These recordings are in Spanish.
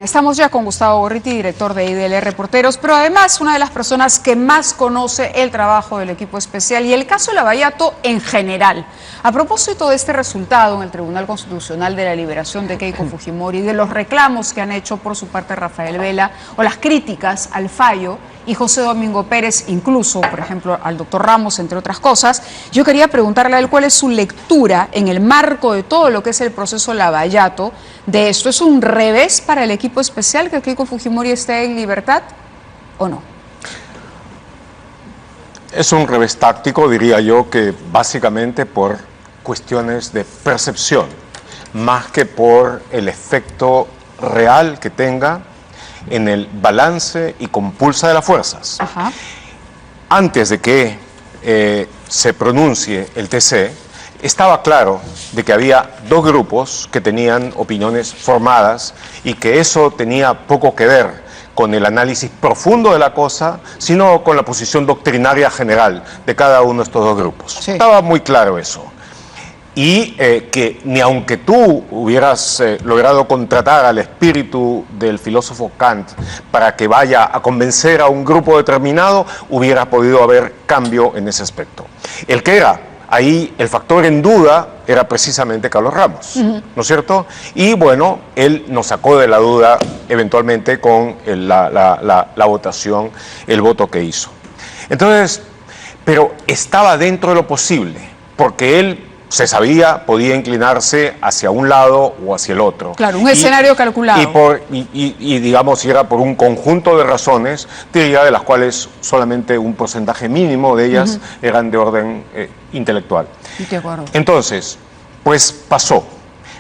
Estamos ya con Gustavo Gorriti, director de IDL Reporteros, pero además una de las personas que más conoce el trabajo del equipo especial y el caso Lavallato en general. A propósito de este resultado en el Tribunal Constitucional de la liberación de Keiko Fujimori, de los reclamos que han hecho por su parte Rafael Vela o las críticas al fallo y José Domingo Pérez, incluso, por ejemplo, al doctor Ramos, entre otras cosas, yo quería preguntarle a él cuál es su lectura en el marco de todo lo que es el proceso Lavallato de esto. ¿Es un revés para el equipo especial que Keiko Fujimori esté en libertad o no? Es un revés táctico, diría yo, que básicamente por cuestiones de percepción, más que por el efecto real que tenga en el balance y compulsa de las fuerzas. Ajá. Antes de que se pronuncie el TC, estaba claro de que había dos grupos que tenían opiniones formadas y que eso tenía poco que ver con el análisis profundo de la cosa, sino con la posición doctrinaria general de cada uno de estos dos grupos. Sí. Estaba muy claro eso. Y que ni aunque tú hubieras logrado contratar al espíritu del filósofo Kant para que vaya a convencer a un grupo determinado, hubiera podido haber cambio en ese aspecto. El que era ahí el factor en duda era precisamente Carlos Ramos, ¿no es cierto? Y bueno, él nos sacó de la duda eventualmente con la votación, el voto que hizo. Entonces, pero estaba dentro de lo posible, porque él se sabía, podía inclinarse hacia un lado o hacia el otro. Claro, un escenario calculado. Y digamos, si era por un conjunto de razones, diría de las cuales solamente un porcentaje mínimo de ellas eran de orden intelectual. De acuerdo. Entonces, pues pasó.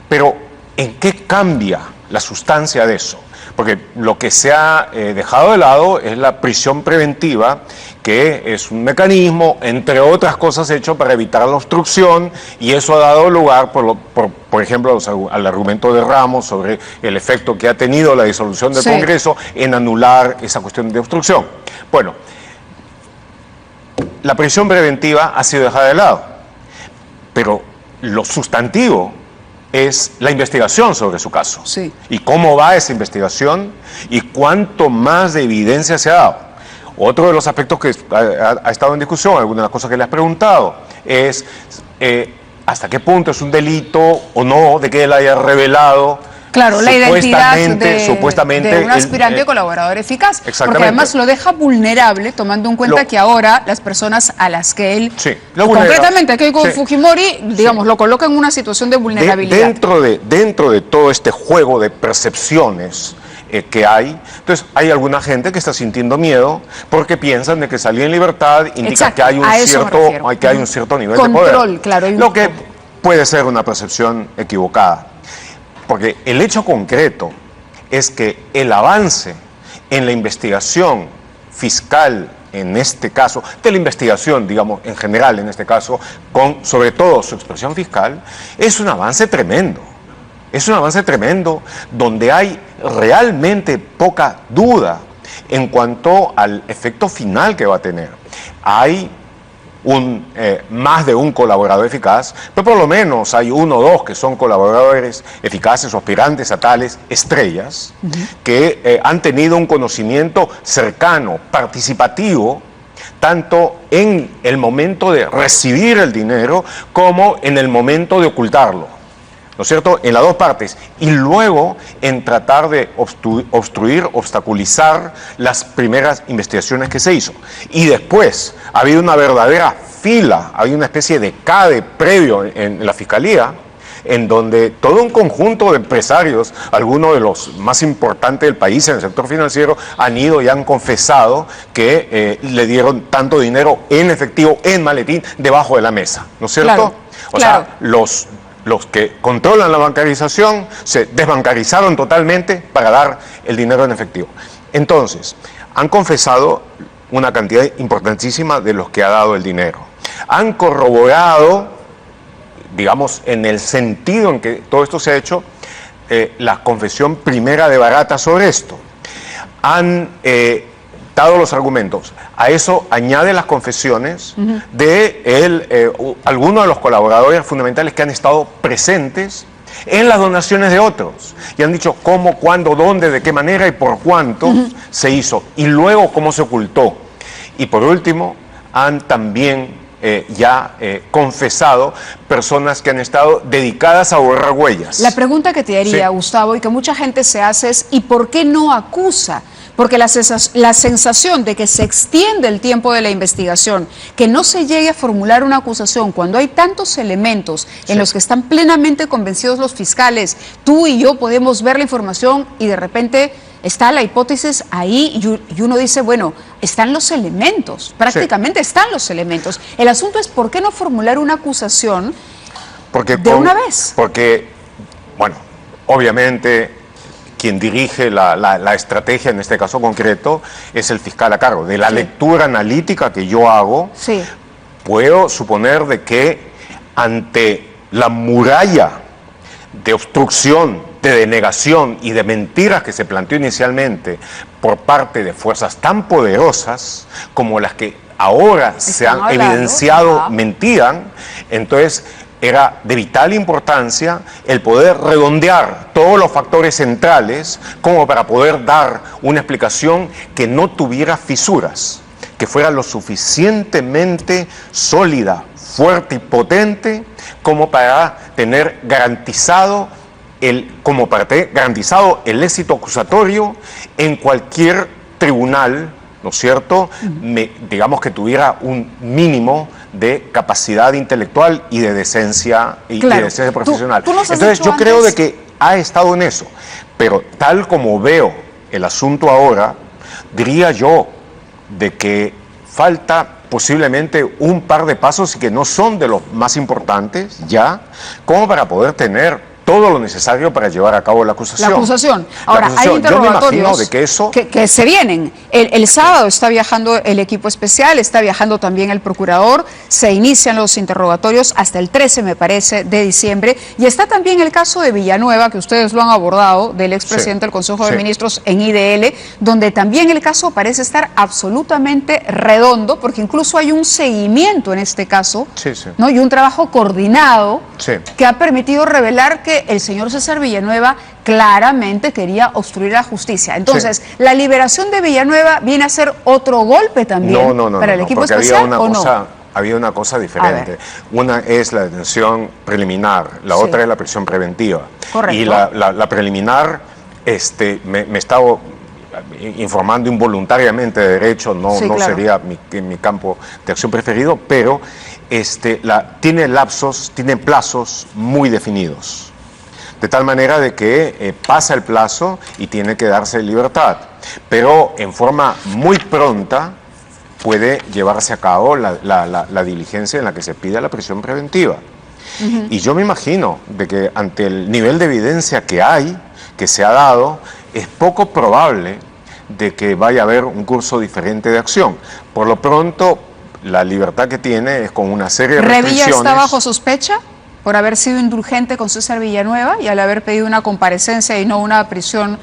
Pero, ¿en qué cambia la sustancia de eso? Porque lo que se ha dejado de lado es la prisión preventiva, que es un mecanismo, entre otras cosas, hecho para evitar la obstrucción, y eso ha dado lugar, por ejemplo, al argumento de Ramos sobre el efecto que ha tenido la disolución del Congreso en anular esa cuestión de obstrucción. Bueno, la prisión preventiva ha sido dejada de lado, pero lo sustantivo es la investigación sobre su caso. Sí. Y cómo va esa investigación y cuánto más de evidencia se ha dado. Otro de los aspectos que ha estado en discusión, alguna de las cosas que le has preguntado, es hasta qué punto es un delito o no de que él haya revelado. Claro, la identidad supuestamente de un aspirante colaborador eficaz. Exactamente. Porque además lo deja vulnerable, tomando en cuenta que ahora las personas a las que él, concretamente Keiko Fujimori, digamos, lo coloca en una situación de vulnerabilidad. Dentro de todo este juego de percepciones que hay, entonces hay alguna gente que está sintiendo miedo porque piensan de que salir en libertad indica que hay un cierto nivel de poder. Claro, lo que puede ser una percepción equivocada. Porque el hecho concreto es que el avance en la investigación fiscal, en este caso, de la investigación, digamos, en general, en este caso, con sobre todo su expresión fiscal, es un avance tremendo. Es un avance tremendo donde hay realmente poca duda en cuanto al efecto final que va a tener. Hay más de un colaborador eficaz, pero por lo menos hay uno o dos que son colaboradores eficaces o aspirantes a tales estrellas que han tenido un conocimiento cercano, participativo, tanto en el momento de recibir el dinero como en el momento de ocultarlo, ¿no es cierto?, en las dos partes, y luego en tratar de obstruir, obstaculizar las primeras investigaciones que se hizo. Y después ha habido una verdadera fila, hay una especie de CADE previo en la Fiscalía, en donde todo un conjunto de empresarios, algunos de los más importantes del país en el sector financiero, han ido y han confesado que le dieron tanto dinero en efectivo, en maletín, debajo de la mesa, ¿no es cierto? Claro, o sea, los que controlan la bancarización se desbancarizaron totalmente para dar el dinero en efectivo. Entonces, han confesado una cantidad importantísima de los que ha dado el dinero. Han corroborado, digamos, en el sentido en que todo esto se ha hecho, la confesión primera de Barata sobre esto. Han dado los argumentos. A eso añade las confesiones de algunos de los colaboradores fundamentales que han estado presentes en las donaciones de otros. Y han dicho cómo, cuándo, dónde, de qué manera y por cuánto se hizo. Y luego cómo se ocultó. Y por último, han también confesado personas que han estado dedicadas a borrar huellas. La pregunta que te haría, Gustavo, y que mucha gente se hace es, ¿y por qué no acusa? Porque la sensación de que se extiende el tiempo de la investigación, que no se llegue a formular una acusación cuando hay tantos elementos en los que están plenamente convencidos los fiscales, tú y yo podemos ver la información y de repente está la hipótesis ahí y uno dice, bueno, están los elementos, prácticamente están los elementos. El asunto es, ¿por qué no formular una acusación de una vez? Porque, bueno, obviamente quien dirige la estrategia en este caso concreto es el fiscal a cargo. De la lectura analítica que yo hago, puedo suponer de que ante la muralla de obstrucción, de denegación y de mentiras que se planteó inicialmente por parte de fuerzas tan poderosas como las que ahora se han evidenciado mentían, entonces era de vital importancia el poder redondear todos los factores centrales como para poder dar una explicación que no tuviera fisuras, que fuera lo suficientemente sólida, fuerte y potente como para tener garantizado el éxito acusatorio en cualquier tribunal, ¿no es cierto? Digamos que tuviera un mínimo de capacidad intelectual y de decencia y de decencia profesional. Entonces yo creo de que ha estado en eso, pero tal como veo el asunto ahora, diría yo de que falta posiblemente un par de pasos y que no son de los más importantes ya, como para poder tener todo lo necesario para llevar a cabo la acusación. La acusación. Ahora, hay interrogatorios de que se vienen. El sábado está viajando el equipo especial, está viajando también el procurador, se inician los interrogatorios hasta el 13, me parece, de diciembre, y está también el caso de Villanueva, que ustedes lo han abordado, del expresidente del Consejo de Ministros en IDL, donde también el caso parece estar absolutamente redondo, porque incluso hay un seguimiento en este caso, ¿no? Y un trabajo coordinado que ha permitido revelar que el señor César Villanueva claramente quería obstruir la justicia. Entonces, ¿la liberación de Villanueva viene a ser otro golpe también para el equipo especial o no? Había una cosa diferente. Una es la detención preliminar, la otra es la prisión preventiva. Correcto. Y la preliminar, me estaba informando involuntariamente de derecho, no sería mi campo de acción preferido, pero tiene plazos muy definidos. De tal manera de que pasa el plazo y tiene que darse libertad. Pero en forma muy pronta puede llevarse a cabo la diligencia en la que se pida la prisión preventiva. Y yo me imagino de que ante el nivel de evidencia que se ha dado, es poco probable de que vaya a haber un curso diferente de acción. Por lo pronto, la libertad que tiene es con una serie de restricciones. ¿Revilla está bajo sospecha por haber sido indulgente con César Villanueva y al haber pedido una comparecencia y no una prisión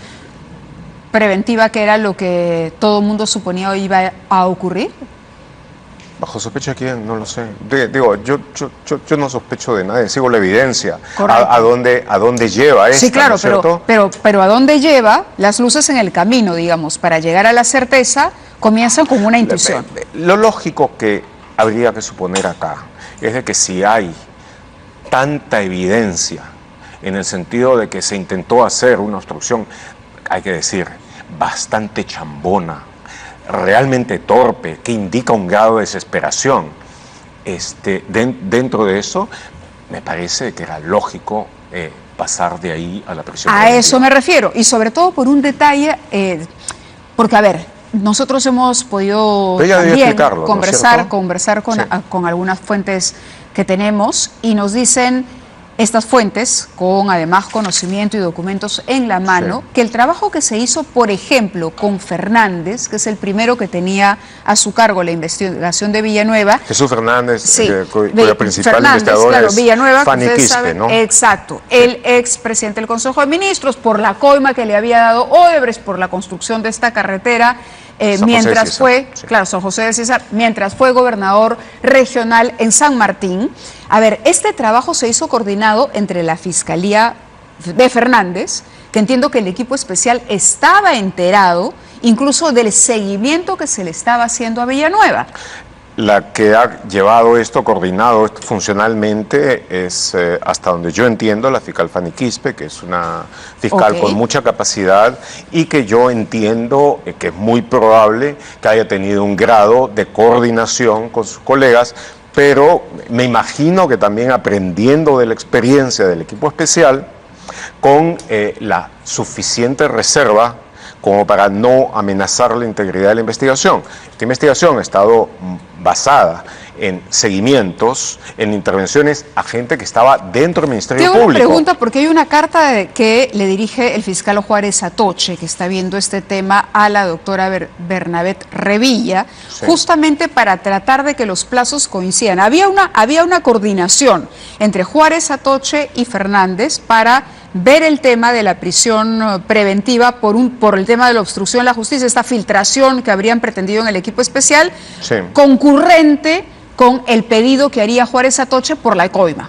preventiva, que era lo que todo el mundo suponía iba a ocurrir? ¿Bajo sospecha de quién? No lo sé. Digo, yo no sospecho de nadie, sigo la evidencia. ¿A dónde lleva esto? Sí, claro, ¿no? pero ¿a dónde lleva? Las luces en el camino, digamos, para llegar a la certeza, comienzan con una intuición. Lo lógico que habría que suponer acá es de que si hay tanta evidencia en el sentido de que se intentó hacer una obstrucción, hay que decir, bastante chambona, realmente torpe, que indica un grado de desesperación, dentro de eso, me parece que era lógico pasar de ahí a la prisión preventiva. A eso me refiero, y sobre todo por un detalle, porque a ver, nosotros hemos podido también conversar con algunas fuentes que tenemos y nos dicen estas fuentes, con además conocimiento y documentos en la mano, que el trabajo que se hizo, por ejemplo, con Fernández, que es el primero que tenía a su cargo la investigación de Villanueva. Jesús Fernández, cuya principal investigadora es Villanueva, Fanny Quispe, ¿no? Exacto, el expresidente del Consejo de Ministros, por la coima que le había dado Odebrecht por la construcción de esta carretera, mientras fue, San José de César, mientras fue gobernador regional en San Martín. A ver, este trabajo se hizo coordinado entre la Fiscalía de Fernández, que entiendo que el equipo especial estaba enterado incluso del seguimiento que se le estaba haciendo a Villanueva. La que ha llevado esto, coordinado esto funcionalmente, es, hasta donde yo entiendo, la fiscal Fanny Quispe, que es una fiscal con mucha capacidad y que yo entiendo que es muy probable que haya tenido un grado de coordinación con sus colegas, pero me imagino que también aprendiendo de la experiencia del equipo especial, con la suficiente reserva como para no amenazar la integridad de la investigación. Esta investigación ha estado basada en seguimientos, en intervenciones a gente que estaba dentro del Ministerio Público. Tengo una pregunta porque hay una carta que le dirige el fiscal Juárez Atoche, que está viendo este tema, a la doctora Bernabé Revilla, justamente para tratar de que los plazos coincidan. Había una coordinación entre Juárez Atoche y Fernández para ver el tema de la prisión preventiva por el tema de la obstrucción a la justicia, esta filtración que habrían pretendido en el equipo especial, concurrente con el pedido que haría Juárez Atoche por la coima.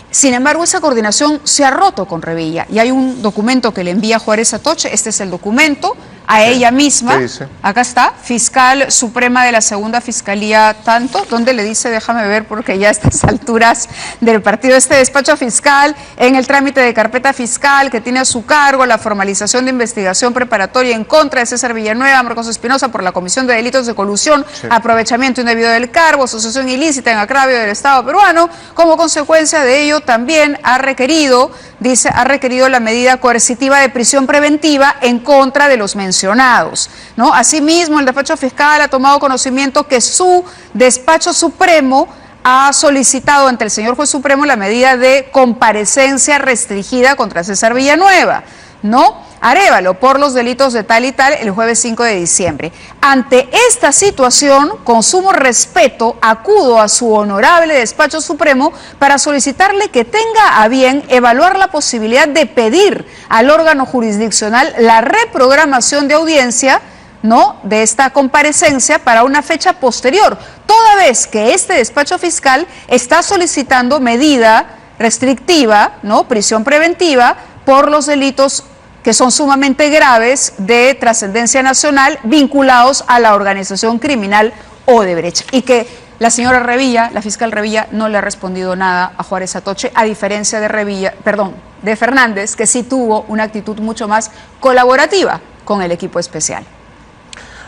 Sin embargo, esa coordinación se ha roto con Revilla y hay un documento que le envía Juárez Atoche, este es el documento, a ella misma, acá está, fiscal suprema de la segunda fiscalía tanto, donde le dice, déjame ver porque ya a estas alturas del partido, este despacho fiscal, en el trámite de carpeta fiscal que tiene a su cargo la formalización de investigación preparatoria en contra de César Villanueva, Marcos Espinosa por la comisión de delitos de colusión, aprovechamiento indebido del cargo, asociación ilícita en agravio del Estado peruano, como consecuencia de ello también ha requerido, dice, ha requerido la medida coercitiva de prisión preventiva en contra de los mencionados, ¿no? Asimismo, el despacho fiscal ha tomado conocimiento que su despacho supremo ha solicitado ante el señor juez supremo la medida de comparecencia restringida contra César Villanueva, ¿no? Arévalo, por los delitos de tal y tal, el jueves 5 de diciembre. Ante esta situación, con sumo respeto, acudo a su honorable despacho supremo para solicitarle que tenga a bien evaluar la posibilidad de pedir al órgano jurisdiccional la reprogramación de audiencia, ¿no?, de esta comparecencia para una fecha posterior, toda vez que este despacho fiscal está solicitando medida restrictiva, ¿no?, prisión preventiva, por los delitos que son sumamente graves de trascendencia nacional vinculados a la organización criminal Odebrecht, y que la señora Revilla, la fiscal Revilla, no le ha respondido nada a Juárez Atoche, a diferencia de Fernández, que sí tuvo una actitud mucho más colaborativa con el equipo especial.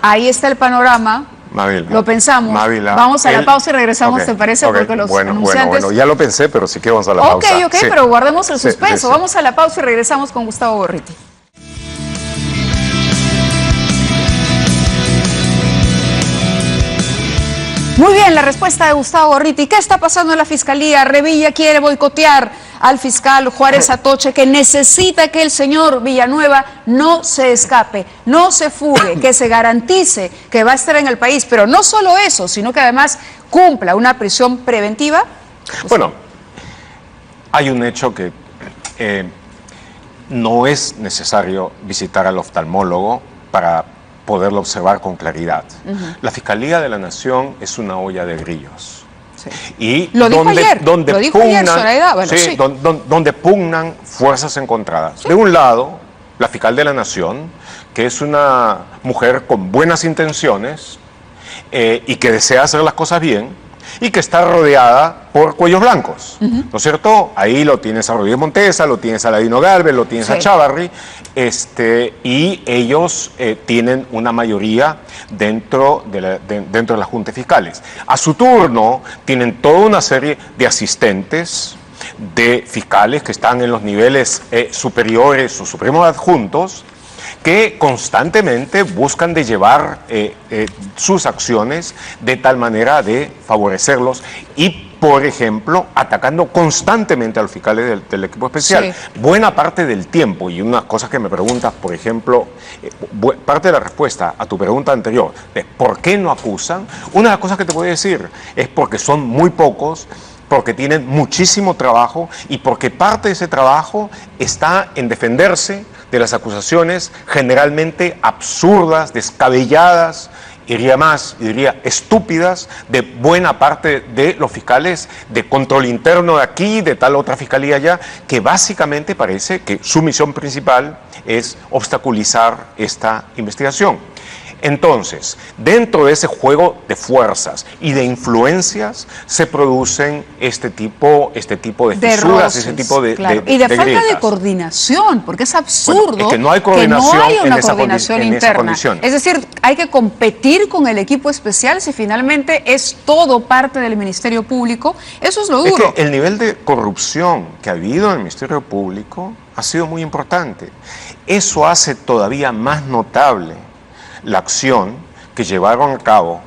Ahí está el panorama. Mávila, lo pensamos. Mávila, vamos a la pausa y regresamos, ¿te parece? Porque los anunciantes... Bueno, ya lo pensé, pero sí que vamos a la pausa. Ok, pero guardemos el suspenso. Vamos a la pausa y regresamos con Gustavo Gorriti. Muy bien, la respuesta de Gustavo Gorriti. ¿Qué está pasando en la Fiscalía? Revilla quiere boicotear al fiscal Juárez Atoche, que necesita que el señor Villanueva no se escape, no se fugue, que se garantice que va a estar en el país. Pero no solo eso, sino que además cumpla una prisión preventiva. Bueno, hay un hecho que no es necesario visitar al oftalmólogo para poderlo observar con claridad. La Fiscalía de la Nación es una olla de grillos. Y lo dijo ayer, Zoraida. Bueno, donde pugnan fuerzas encontradas. De un lado, la fiscal de la Nación, que es una mujer con buenas intenciones y que desea hacer las cosas bien, y que está rodeada por cuellos blancos, ¿no es cierto? Ahí lo tienes a Rodríguez Montesa, lo tienes a Ladino Galvez, lo tienes a Chávarri, y ellos tienen una mayoría dentro de las juntas fiscales. A su turno, tienen toda una serie de asistentes, de fiscales que están en los niveles superiores o supremos adjuntos, que constantemente buscan de llevar sus acciones de tal manera de favorecerlos y, por ejemplo, atacando constantemente a los fiscales del equipo especial. Buena parte del tiempo, y unas cosas que me preguntas, por ejemplo, parte de la respuesta a tu pregunta anterior, de por qué no acusan, una de las cosas que te voy a decir es porque son muy pocos, porque tienen muchísimo trabajo y porque parte de ese trabajo está en defenderse de las acusaciones generalmente absurdas, descabelladas, diría más, diría estúpidas, de buena parte de los fiscales de control interno de aquí, de tal otra fiscalía allá, que básicamente parece que su misión principal es obstaculizar esta investigación. Entonces, dentro de ese juego de fuerzas y de influencias se producen este tipo de fisuras, roces, ese tipo de y de falta grietas. de coordinación, porque es absurdo Bueno, es que no hay coordinación que no haya una en esa coordinación en esa interna. condición. Es decir, hay que competir con el equipo especial si finalmente es todo parte del Ministerio Público. Eso es lo duro. Es que el nivel de corrupción que ha habido en el Ministerio Público ha sido muy importante. Eso hace todavía más notable la acción que llevaron a cabo,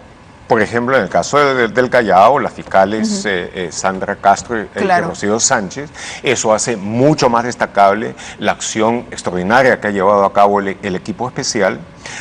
por ejemplo, en el caso del Callao, las fiscales Sandra Castro y Rocío Sánchez. Eso hace mucho más destacable la acción extraordinaria que ha llevado a cabo el equipo especial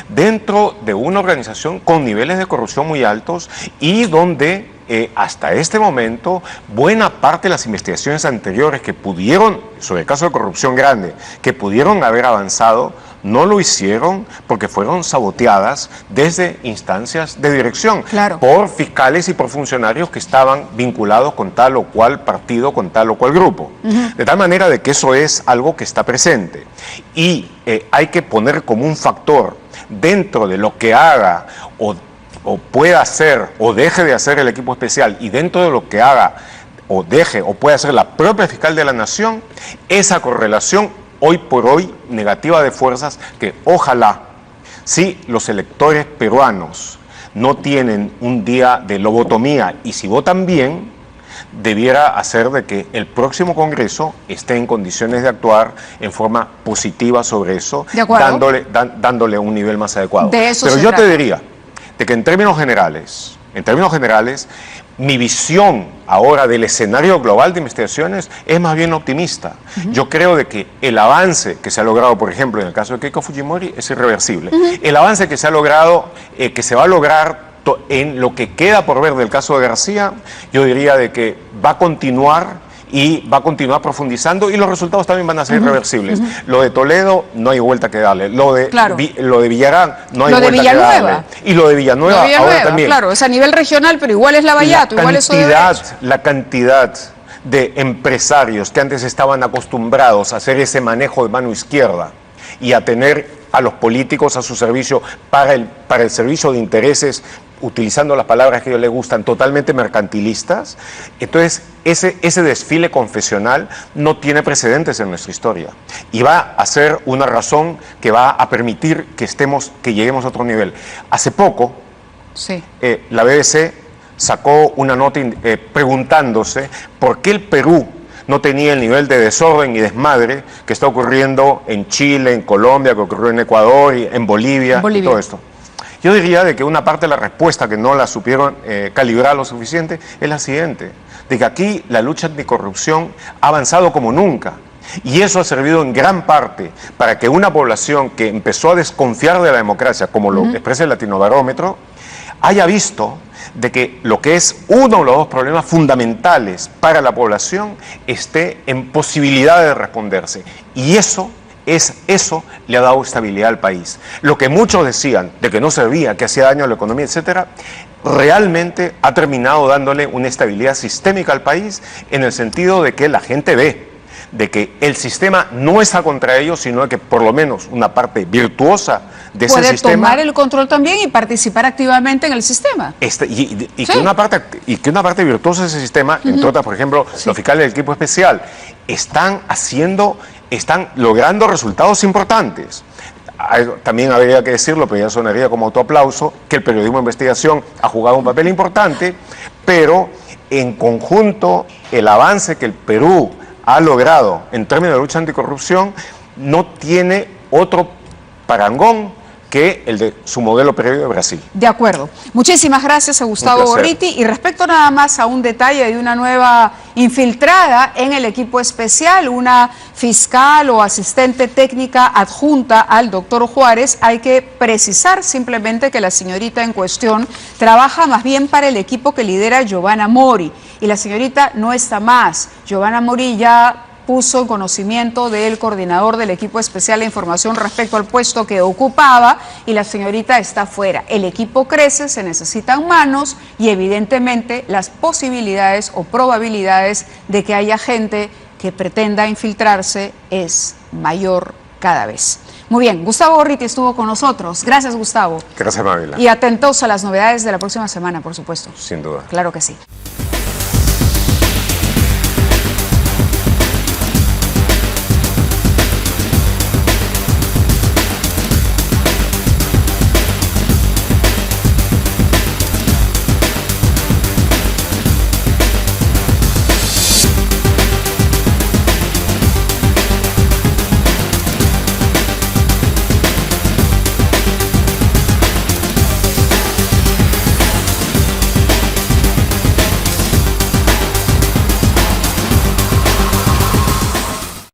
dentro de una organización con niveles de corrupción muy altos y donde hasta este momento buena parte de las investigaciones anteriores que pudieron, sobre el caso de corrupción grande, que pudieron haber avanzado, no lo hicieron porque fueron saboteadas desde instancias de dirección por fiscales y por funcionarios que estaban vinculados con tal o cual partido, con tal o cual grupo. De tal manera de que eso es algo que está presente. Y hay que poner como un factor dentro de lo que haga o pueda hacer o deje de hacer el equipo especial y dentro de lo que haga o deje o pueda hacer la propia fiscal de la Nación, esa correlación hoy por hoy negativa de fuerzas que ojalá, si los electores peruanos no tienen un día de lobotomía y si votan bien, debiera hacer de que el próximo Congreso esté en condiciones de actuar en forma positiva sobre eso, dándole un nivel más adecuado. Pero yo te diría de que en términos generales, mi visión ahora del escenario global de investigaciones es más bien optimista. Yo creo de que el avance que se ha logrado, por ejemplo, en el caso de Keiko Fujimori, es irreversible. El avance que se ha logrado, que se va a lograr en lo que queda por ver del caso de García, yo diría de que va a continuar y va a continuar profundizando y los resultados también van a ser irreversibles. Lo de Toledo no hay vuelta que darle, lo de Villarán no hay vuelta que darle. Y lo de Villanueva ahora también. Claro, es a nivel regional, pero igual es Lavallato, igual es la cantidad de empresarios que antes estaban acostumbrados a hacer ese manejo de mano izquierda y a tener a los políticos a su servicio para el servicio de intereses, utilizando las palabras que a ellos les gustan, totalmente mercantilistas. Entonces, ese desfile confesional no tiene precedentes en nuestra historia y va a ser una razón que va a permitir que lleguemos a otro nivel. Hace poco, la BBC sacó una nota preguntándose por qué el Perú no tenía el nivel de desorden y desmadre que está ocurriendo en Chile, en Colombia, que ocurrió en Ecuador, y en Bolivia. Y todo esto. Yo diría de que una parte de la respuesta que no la supieron calibrar lo suficiente es la siguiente, de que aquí la lucha anticorrupción ha avanzado como nunca y eso ha servido en gran parte para que una población que empezó a desconfiar de la democracia, como lo expresa el Latinobarómetro, haya visto de que lo que es uno de los dos problemas fundamentales para la población esté en posibilidad de responderse y eso le ha dado estabilidad al país. Lo que muchos decían de que no servía, que hacía daño a la economía, etcétera, realmente ha terminado dándole una estabilidad sistémica al país en el sentido de que la gente ve de que el sistema no está contra ellos, sino de que por lo menos una parte virtuosa de ese sistema puede tomar el control también y participar activamente en el sistema. Que una parte virtuosa de ese sistema, entre otras, por ejemplo, los fiscales del equipo especial, están logrando resultados importantes. También habría que decirlo, pero ya sonaría como autoaplauso, que el periodismo de investigación ha jugado un papel importante, pero en conjunto el avance que el Perú ha logrado en términos de lucha anticorrupción no tiene otro parangón que el de su modelo previo de Brasil. De acuerdo. Muchísimas gracias a Gustavo Gorriti. Y respecto nada más a un detalle de una nueva infiltrada en el equipo especial, una fiscal o asistente técnica adjunta al doctor Juárez, hay que precisar simplemente que la señorita en cuestión trabaja más bien para el equipo que lidera Giovanna Mori. Y la señorita no está más. Giovanna Mori ya puso en conocimiento del coordinador del equipo especial la información respecto al puesto que ocupaba y la señorita está fuera. El equipo crece, se necesitan manos y evidentemente las posibilidades o probabilidades de que haya gente que pretenda infiltrarse es mayor cada vez. Muy bien, Gustavo Gorriti estuvo con nosotros. Gracias, Gustavo. Gracias, Mabila. Y atentos a las novedades de la próxima semana, por supuesto. Sin duda. Claro que sí.